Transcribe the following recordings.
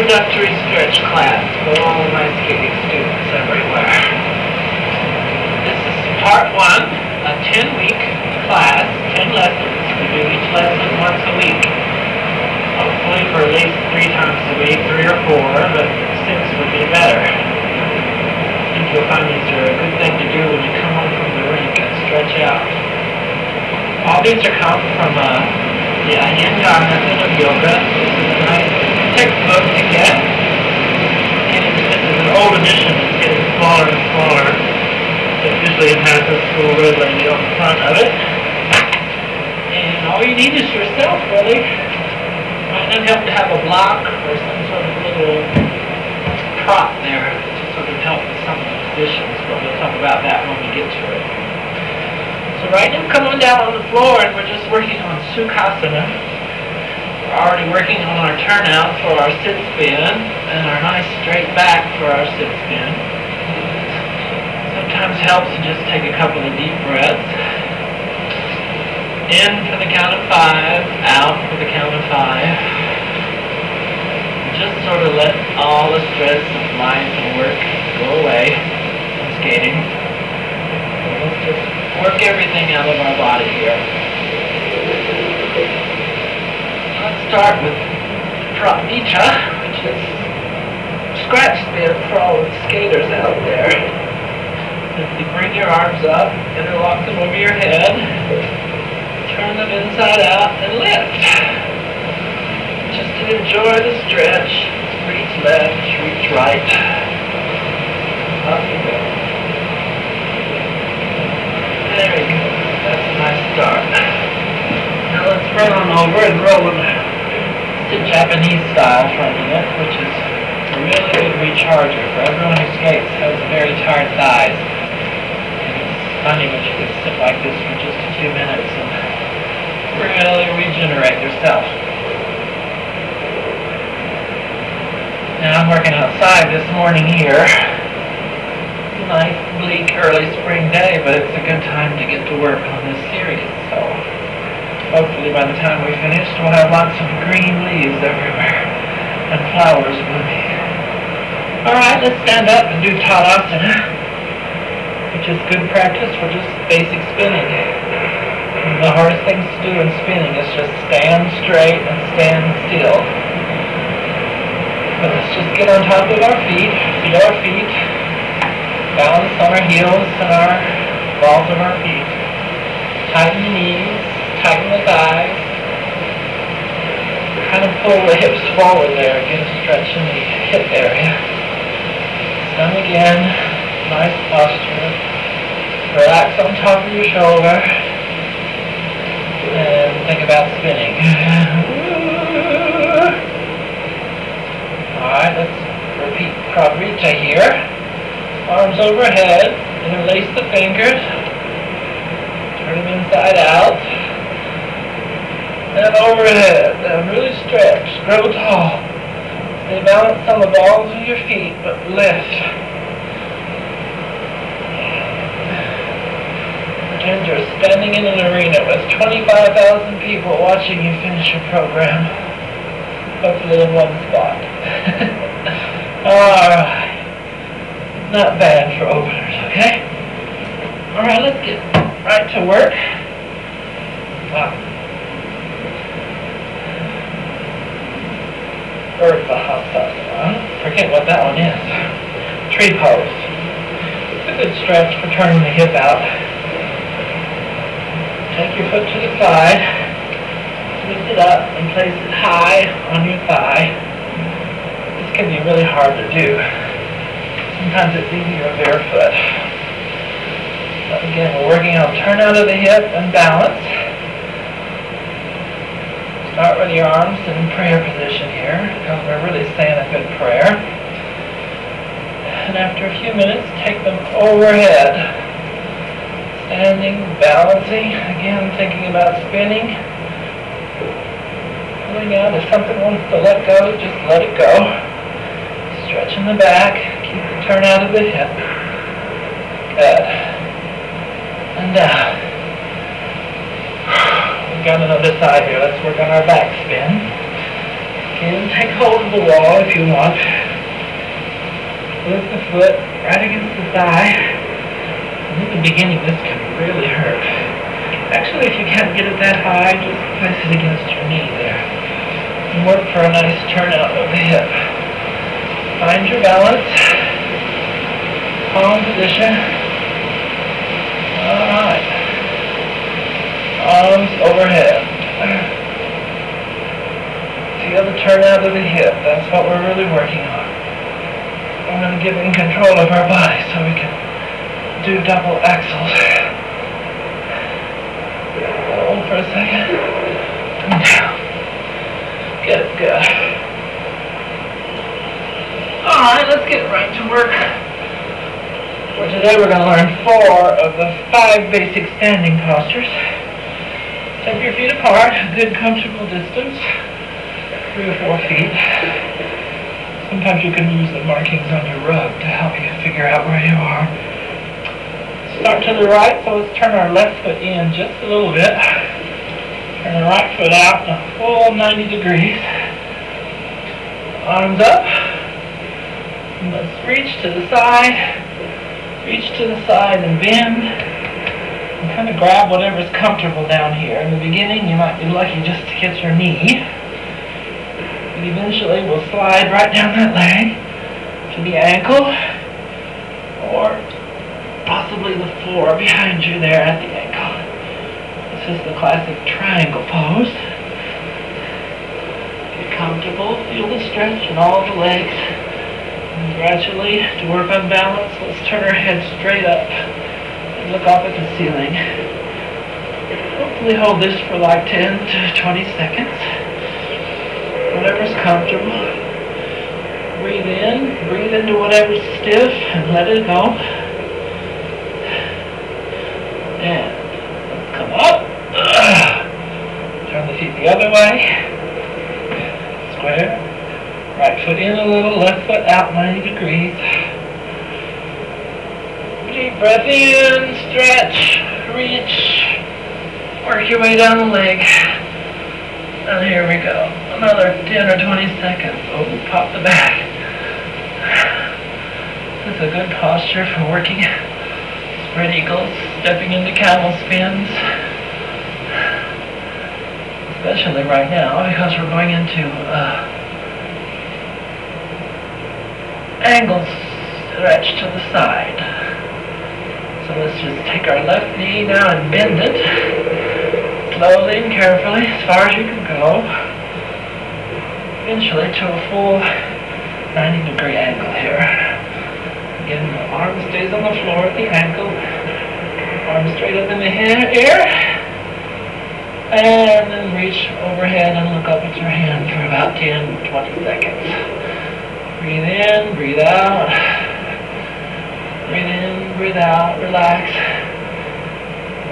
introductory stretch class for all of my skating students everywhere. This is part 1, a 10-week class, 10 lessons. We do each lesson once a week. Hopefully for at least 3 times a week, 3 or 4, but 6 would be better. I think you'll find these are a good thing to do when you come home from the rink and stretch out. All these are come from the Iyengar Method of yoga. This is a nice textbook to get. And this is an old edition. It's getting smaller and smaller. So usually it has a school red lady on the front of it. And all you need is yourself, really. Might not help to have a block or some sort of little prop there to sort of help with some of the positions, but we'll talk about that when we get to it. So right now, come on down on the floor, and we're just working on Sukhasana. We're already working on our turnout for our sit spin, and our nice straight back for our sit spin. Sometimes helps to just take a couple of deep breaths. In for the count of 5, out for the count of 5. Just sort of let all the stress of life and work go away from skating. So let's just work everything out of our body here. Let's start with Pravatana, which is scratch spin for all the skaters out there. Simply bring your arms up, interlock them over your head, turn them inside out, and lift. Just to enjoy the stretch. Reach left, reach right. Up you go. There we go. That's a nice start. Now let's run on over and roll them to Japanese style for a minute, which is a really good recharger for everyone who skates has very tired thighs. And it's funny when you can sit like this for just a few minutes and really regenerate yourself. Now I'm working outside this morning here. It's a nice, bleak, early spring day, but it's a good time to get to work on this series. So hopefully by the time we finish, we'll have lots of green leaves everywhere and flowers blooming. Alright, let's stand up and do Tadasana, which is good practice for just basic spinning. And the hardest things to do in spinning is just stand straight and stand still. But let's just get on top of our feet, feel our feet, balance on our heels and our balls of our feet. Tighten the knees, tighten the thighs. Kind of pull the hips forward there, get a stretch in the hip area. Some again, nice posture. Relax on top of your shoulder. And think about spinning. Alright, let's repeat Pravatana here. Arms overhead, interlace the fingers. Turn them inside out. And overhead. And really stretch. Grow tall. Stay balanced on the balls of your feet, but lift. Pretend you're standing in an arena with 25,000 people watching you finish your program. Hopefully in one spot. Alright. Not bad for openers, okay? Alright, let's get right to work. Urdhva Hastasana. Forget what that one is. Tree pose. It's a good stretch for turning the hip out. Take your foot to the side. Lift it up and place it high on your thigh. This can be really hard to do. Sometimes it's easier barefoot. But again, we're working on turn out of the hip and balance. Start with your arms in prayer position here, because we're really saying a good prayer. And after a few minutes, take them overhead. Standing, balancing, again thinking about spinning. Pulling out, if something wants to let go, just let it go. Stretching the back, keep the turn out of the hip. Good. And down. We've got another side here. Let's work on our back spin. Again, take hold of the wall if you want. Lift the foot right against the thigh. And in the beginning, this can really hurt. Actually, if you can't get it that high, just place it against your knee there. And work for a nice turnout of the hip. Find your balance. Palm position. Alright. Arms overhead. Feel the turnout of the hip. That's what we're really working on. We're going to get in control of our body so we can do double axles. Hold for a second. And down. Good, good. Alright, let's get right to work. For today we're going to learn 4 of the 5 basic standing postures. Take your feet apart, a good comfortable distance, 3 or 4 feet. Sometimes you can use the markings on your rug to help you figure out where you are. Start to the right, so let's turn our left foot in just a little bit. Turn the right foot out a full 90 degrees. Arms up. And let's reach to the side. Reach to the side and bend. And kind of grab whatever's comfortable down here. In the beginning, you might be lucky just to get your knee. But eventually, we'll slide right down that leg to the ankle. Or possibly the floor behind you there at the ankle. This is the classic triangle pose. Get comfortable, feel the stretch in all the legs. And gradually, to work on balance, let's turn our head straight up and look up at the ceiling. Hopefully hold this for like 10 to 20 seconds. Whatever's comfortable. Breathe in, breathe into whatever's stiff and let it go. And let's come up. Turn the feet the other way. Square. Right foot in a little, left foot out 90 degrees. Deep breath in, stretch, reach. Work your way down the leg. And here we go. Another 10 or 20 seconds. Oh, pop the back. This is a good posture for working spread eagles, stepping into camel spins. Especially right now because we're going into angle stretch to the side. So let's just take our left knee now and bend it slowly and carefully as far as you can go. Eventually to a full 90-degree angle here. Again, the arm stays on the floor at the ankle. Arm straight up in the air. And then reach overhead and look up at your hand for about 10 to 20 seconds. Breathe in, breathe out. Breathe in, breathe out, relax.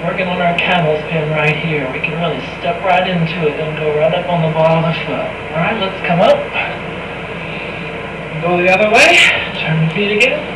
Working on our camel spin right here. We can really step right into it and go right up on the ball of the foot. Alright, let's come up. Go the other way. Turn the feet again.